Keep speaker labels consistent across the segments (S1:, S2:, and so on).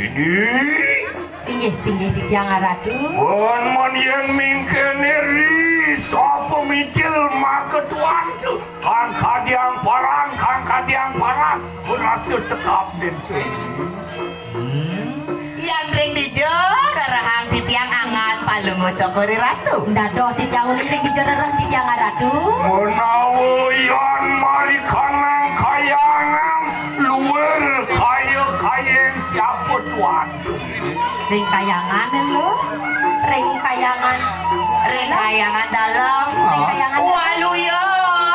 S1: Ini
S2: Singgih di tiang ratu.
S1: mon yen mingkene ri sapa micil maketuan tu kang kadiang parang kurasa tekap den tu.
S3: Yang ring dijor rahang di tiang angan palungo cokori ratu.
S2: Ndados di tiang uling di jorereng di tiang ratu.
S1: Menawa yan mari kanang kayangan luwer kaya siapa tuan tu.
S2: Ring kayangan lo. Ring kayangan.
S3: Ring kayangan dalam.
S2: Ring kayangan.
S3: Waluyo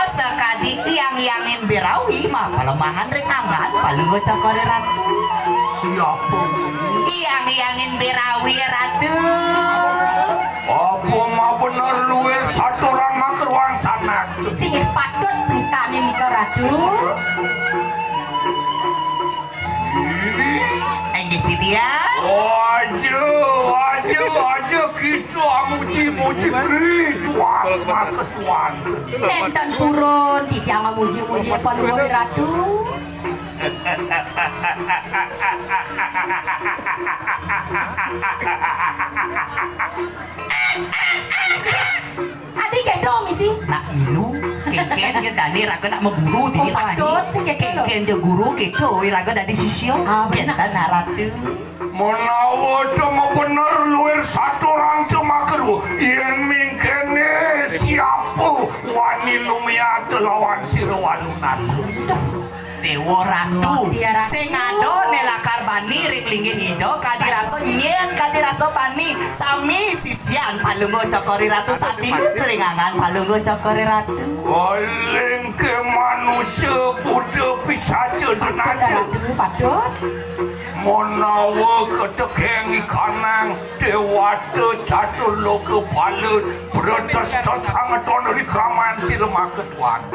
S3: sekadi tiang-yangin birawi mah pelemahan ring angan palungo cokori ratu.
S1: Siapa?
S3: Tiang-yangin birawi ratu.
S1: Apa mah bener luwer satu orang makeruang sana.
S2: Singgih patut beritane nika ratu.
S3: Enggih titian.
S1: Aja kita muji beri tuan maketuan.
S2: Nenten turun di tiang muji-muji palungo ratu. Adik kedong misi.
S3: Nak milu keken ke dani raga nak meguru di kita
S2: patut, sing
S3: ni
S2: keken
S3: keken je guru keko raga dari sisio
S2: benar.
S3: kita naratu
S1: Menawa cuma bener luwer satu orang cuma keru yang mingkene siapa wani lumia lawan sirwalunan.
S3: Dewa ratu
S2: Dia ratu.
S3: sing ado nelakar bani ring linggih ido kadiraso nyen kadiraso bani sami sisian palungo cokori ratu sati keringangan palungo cokori ratu.
S1: Oleh ke manusia Buddha pisaja denaja.
S2: Ratu patut.
S1: Menawa ketekengi kanang dewata catur loka pala berdasta sangat onori keramaan sirma ketuan.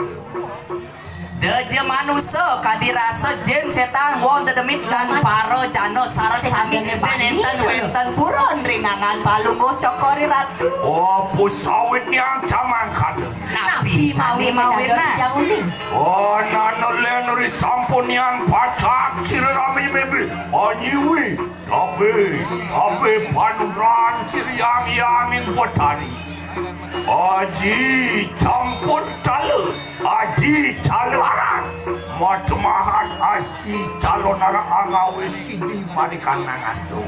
S3: Deje manusia kadirasa jen setang wong dedemit lan paro jano sarat sami benenten wenten puron ringangan palungo cokori ratu.
S1: Oh pusawit yang camangkan.
S3: Nabi sami mawirna.
S2: Yang uling.
S1: Oh nanole nuri sampun yang pacak sirami mebi anyiwi tapi panuran siriang potari. Aji campur cala aji calaran matmahan aji calonara angawe sidi marikanangan tu.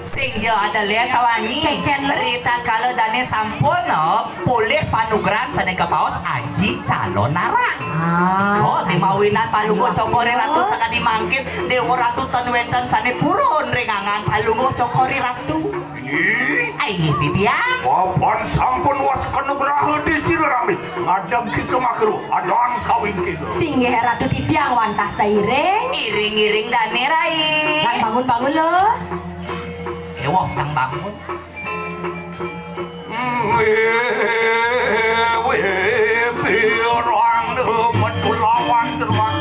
S3: Sing yo ada lihat kawani rita kalau dane sampono pulih panugeran saneng kapaos aji calon naran. Oh di mawinan palungo cokori ratu sakadi mangkin dewa ratu tanwenten sane purun ringangan palungo cokori ratu.
S1: Ini
S3: Ai titiang.
S1: papan sampun was kanugraha di sirami ngadam kita makru adan kawin kita.
S2: Singgih ratu di tiang wantah sairing.
S3: Iring-iring dane rai.
S2: Kan bangun lo.
S3: Wong cang bangun.
S1: Orang metulawan serwan.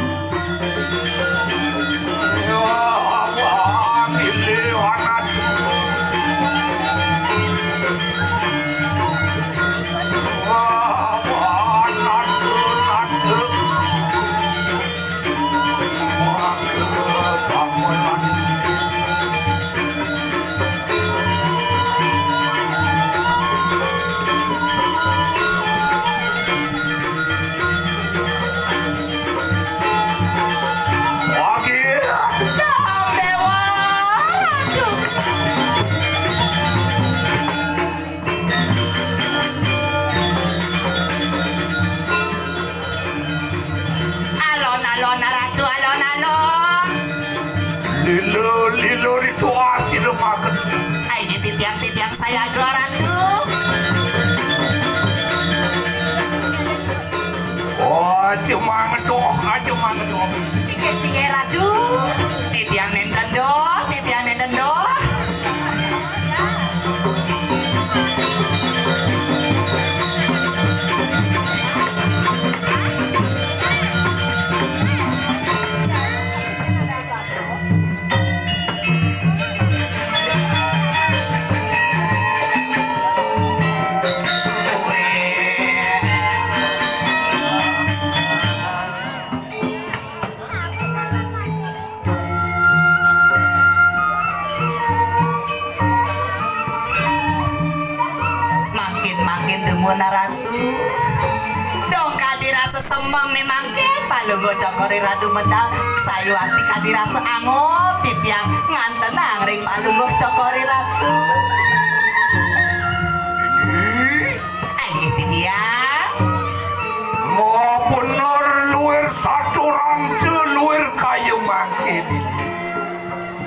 S1: Lilo itu hasil makan.
S3: Ai titiang saya dua ratu.
S1: Oh, cuma ngedoh.
S2: Singgih ratu.
S3: Titiang nenten do. Muna Ratu. Dong kadirasa semang ni mangkin palunggo cokori radu medal sayu akti kadirasa angop titiang ngantenang ring palunggo cokori ratu. Anggih titiang
S1: mau bener luar satu rancu luar kayu mangkin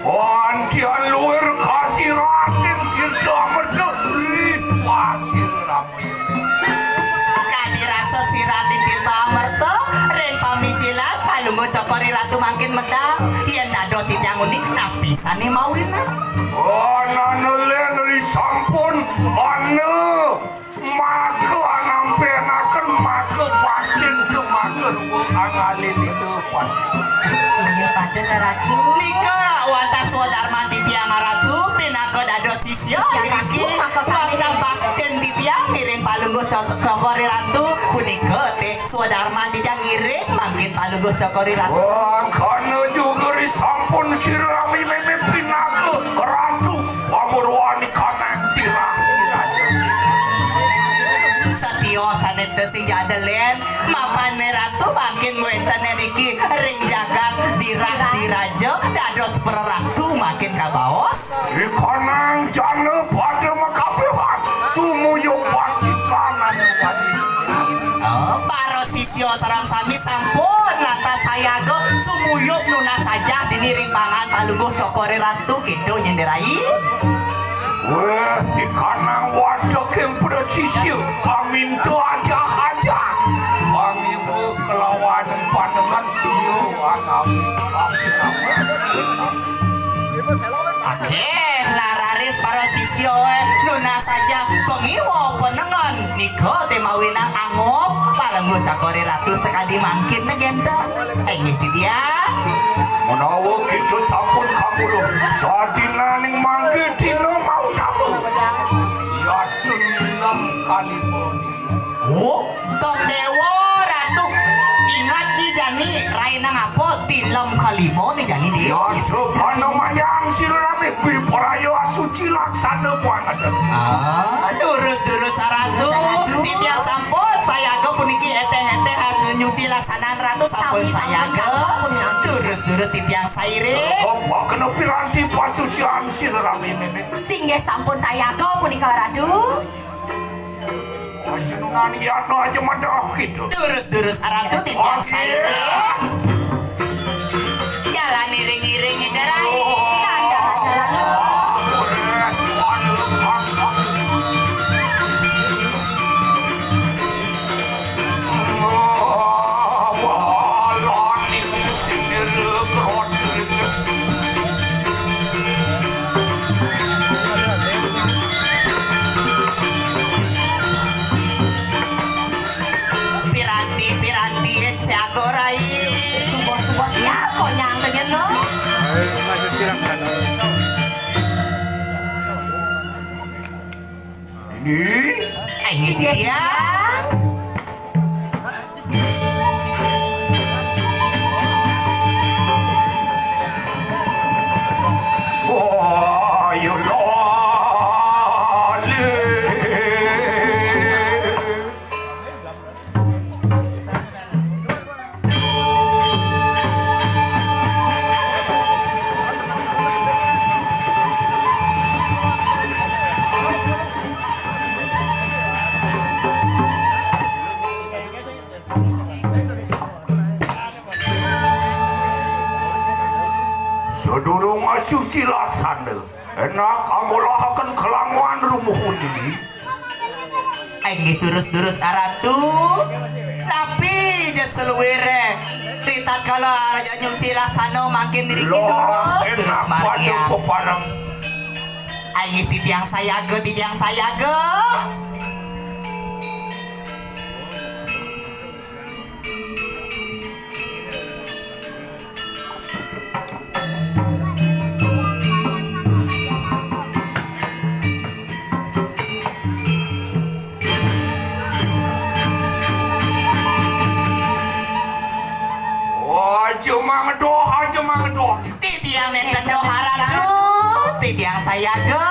S1: antian luar kasih ratin tirta medek itu hasil rame
S3: kadirasa si Raden Tirta Amerta ring pamijilan palunggo cokori ratu mangkin medal yen nado titiang unik napisane mawina.
S1: Nelen dari sampun ane maka anampenakan maka batin ke maka angalin di depan
S2: Sungguh pada Ratu.
S3: Nika watas wadarman titiang ratu pinako dado sisyo iriki wakang bakken titiang ngiring palungguh cokori ratu punika teh swadarman titiang ngiring mangkin palungguh cokori ratu.
S1: karena juga di sampun sirami memimpin aku ratu pamurwani kanang tirah
S3: Satyo sanete sing jadelen mapane ratu makin muentan niki ring jagat dirah diraja dados perratu makin kabaos
S1: ikanang jana pada makabehan sumuyuk pacitranan
S3: Paro sisyo sarang sami sampun lantas sayago sumuyuk nuna saja diniring pangan palungguh cokore ratu kido nyenderai.
S1: Wah, ikanang wadah yang presisi amin tu aja aja kami kelawan pandangan iyo anami
S3: Oke, lararis paro sisyo nuna saja pengiwo penengan niko temawinang angop palungguh cokore ratu sekali mangkin negenda enggih titiang
S1: menawa kita sampun kamuluh sadina ning mangke dina mau tamu ya tulang kalimoni
S3: Tong Dewo Ratu ingat di jani raina ngapo tilem kalimo nih jani di
S1: ya supana mayang sirami piparayo asuci laksana banget
S3: durus Ratu titiang sampun saya go puniki eteh-eteh hasil nyuci laksanaan Ratu sampun saya go durus titiang saire
S1: apa kena piranti pasucian sirami ini
S2: Singgih sampun saya go punika Ratu.
S1: jenengan ya no aja madah gitu
S3: durus Ratu titiang saire jalan iring-iring iderai piranti siagorai
S2: Subuh-subuh siapa yang pengen no?
S1: ini
S3: ini
S2: Singgih
S3: dia
S2: titiang.
S1: oh you lolly sedurung suci laksana enak kamu lahakan kelanguan rumuh ini
S3: Enggih durus Ratu tapi jas seluwere ritat kalau raja nyuci laksana makin diriki durus
S1: enak pada
S3: makia
S1: pepanang
S3: Enggih titiang saya ge
S1: cuma ngedoh
S3: titiang nenten doha Ratu titiang saya ge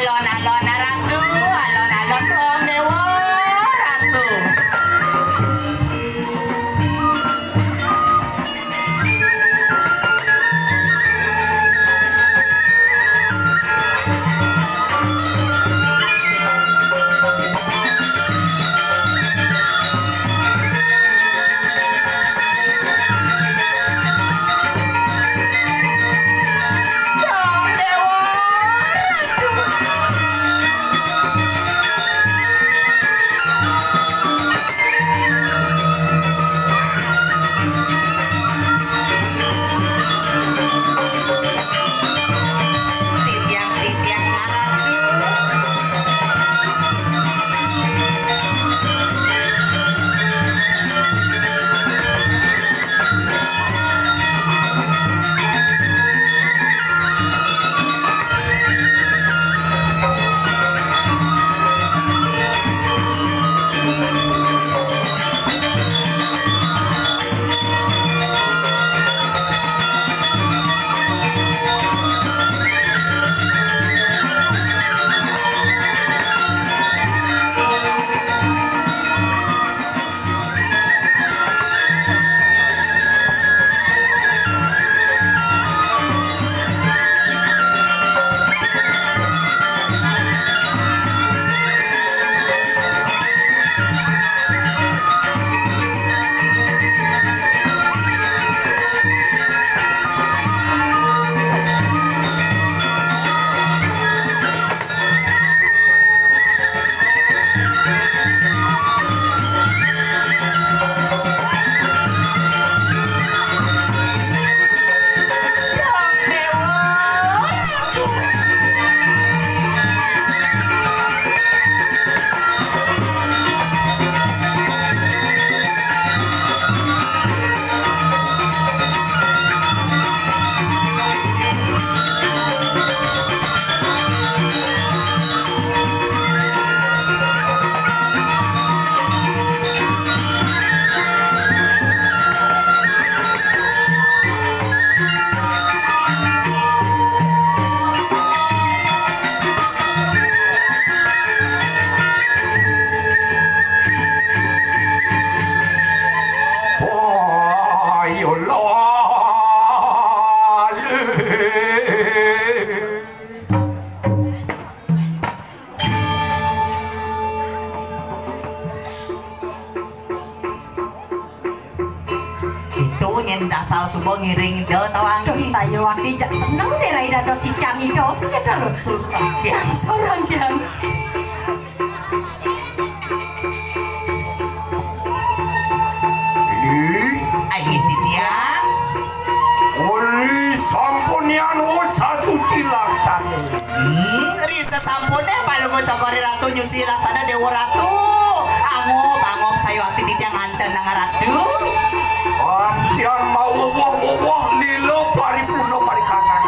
S3: Alon-alon ratu, alon-alon dong dewa ratu. Dong dewa ratu. Titiang-titiang ratu. Dong dewa ratu.
S1: Ayo lale.
S3: Itu nyen dasal subuh ngiring do tawangi.
S2: Saya waktu jak seneng deh Raida dosi siang itu sekedar seorang yang
S1: Ini
S3: Ayo titiang.
S1: oli sampunian usa suci laksana.
S3: Risa sampune palugo cokori ratu nyusi laksana dewa ratu. Angop sayo akti titiang anten nang ratu.
S1: Antian mau wah lilo paripurna parikanan.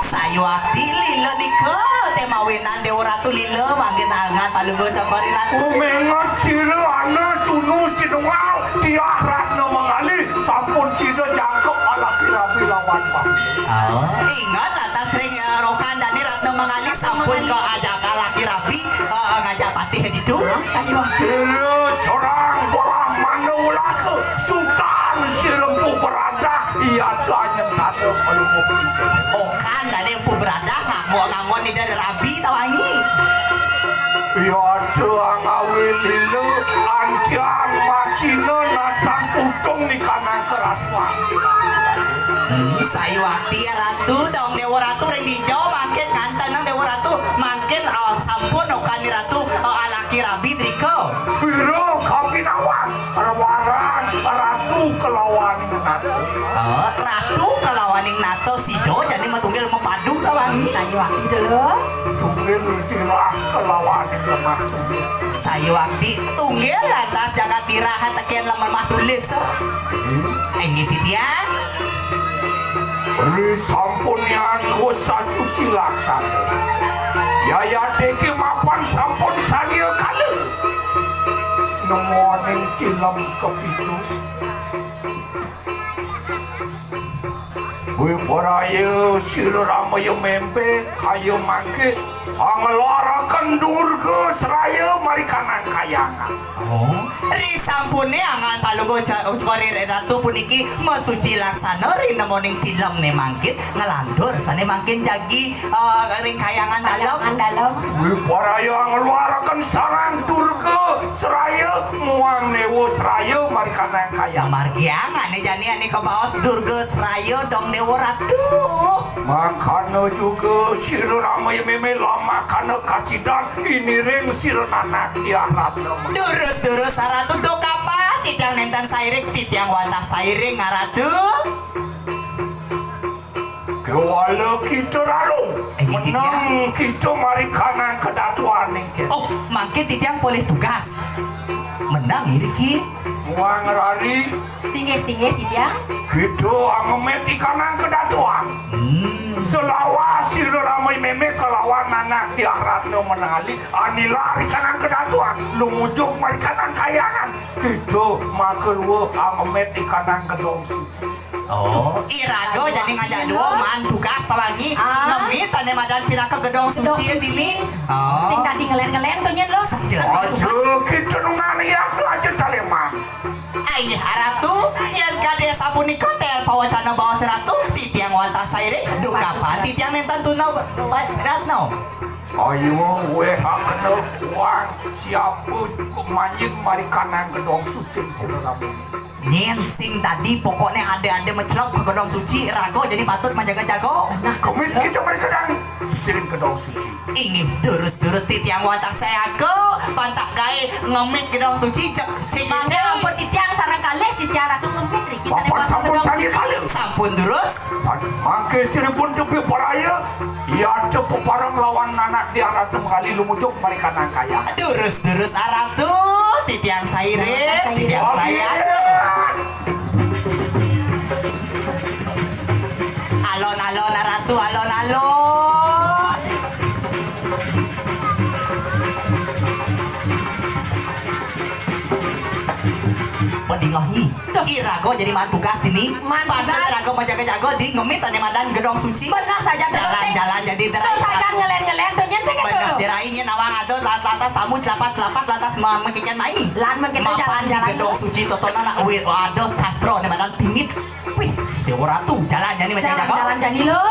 S3: Sayo akti lilo diko temawinan dewa ratu lilo manggil tangan palugo cokori ratu.
S1: Umengat sira ana sunu sinungal tiah ratna mengali sampun sida jangkep ala kirabi lawan Pak.
S3: Ingat atas sering rokan dani ratna mengali sampun ke ajak laki rapi ngajak patih itu. Sayo
S1: Sira seorang bolah manulaka sultan sirempu berada ia tanya nada palugo.
S3: okan dani empu berada ngamon di dari rabi tawangi.
S1: Ya doang awil lilo antian macina natang putung di kanan keratuan.
S3: Sayu wakti ya ratu dong dewa ratu ring dijauh makin kanten nang dewa ratu makin sampun okani ratu alaki rabi driko.
S1: Biro kapinawan rawaran ratu kelawan nato.
S3: Ratu kelawaning nato sido jadi matunggil mempadu tawangi.
S2: Sayu waktu dulu.
S1: Tunggil dirah kelawan lemah tulis.
S3: Sayu wakti tunggil lantas jaga tirahan tekian lemah tulis. Ini titian.
S1: Beri sampunian kuasa cuci laksana. Yaya deki mapan sampun salia kali. Nemoning tilam kepitu. Gue poraya sila ramaya mempe kayu mangke Angelarakan durga seraya marikanang kayangan.
S3: Oh, ri sampune angan palugo kori ratu puniki mesuci laksana ri nemoning film ne mangkin ngelandur sane mangkin jagi ring kayangan dalam.
S1: Wiparaya angelarakan sarang durga seraya muang newo seraya marikanang kayangan.
S3: Margiangan ne jani ane kebaos durga seraya dong dewa ratu.
S1: Makana juga sirun amai meme lama kana kasidan ini ring sirun anak diarat.
S3: Durus ratu do kapa titiang nentan sairing titiang wantah sairing ngaratu.
S1: Kewala kita lalu menang kita mari kanan kedatuan ni.
S3: Oh, mangkin titiang boleh tugas. Menang iriki.
S1: Muang rari
S2: Singgih-singgih tidak.
S1: kita angemet kanan kedatuan. Selawas sirun ramai meme kelawan anak diarat no menali anilari kanan kedatuan. Lu mujuk mari kanan kayangan. Kita makelwa angemet kanan kedong suci.
S3: Oh, irago jadi ngajak dua man tugas tawangi ngemit ane madan pindah ke gedong suci dini. Oh,
S2: Sing tadi ngelen-ngelen tuh nyet lo.
S1: Aja kita nunani aku aja talema.
S3: Ai haratu yang kade sapuni kotel pawacana bawa seratu titiang wantah saire duka pan titiang nentan tunau ratno.
S1: Ayo hakna uang siapa manjing mari kanan gedong suci sirulamu.
S3: Nyen sing tadi pokoknya ada mencelok ke gedong suci rago jadi patut menjaga-jago.
S1: Komit kita mari kadang siring gedong suci.
S3: Ingin durus titiang wantah saya ko pantak gawe ngemit gedong suci cek
S2: Mangga ampun titiang sarang kalih si siara tu ngempit riki sane
S1: Papan sampun sani kali.
S3: sampun durus.
S1: Mangke siripun tepi paraya. Ya ada peparang lawan anak diarat kali lumujuk mari kanan kaya.
S3: Durus aratu titiang saire titiang saya. Alon ratu alon. Pedingahi irago jadi mantugas ini pantas irago menjaga-jago di ngemit ane madan gedong suci
S2: Benar saja
S3: jalan jadi derai
S2: saja ngelen-ngelen tuh nyet sing
S3: bener
S2: itu.
S3: derainya nawang adon lantas tamu celapat lantas mengikan mai
S2: Lan men kita jalan-jalan.
S3: gedong suci totona nak wit ados sastro ane madan pimit wih dewa ratu jalan jadi menjaga-jago
S2: Jalan-jalan jadi lo.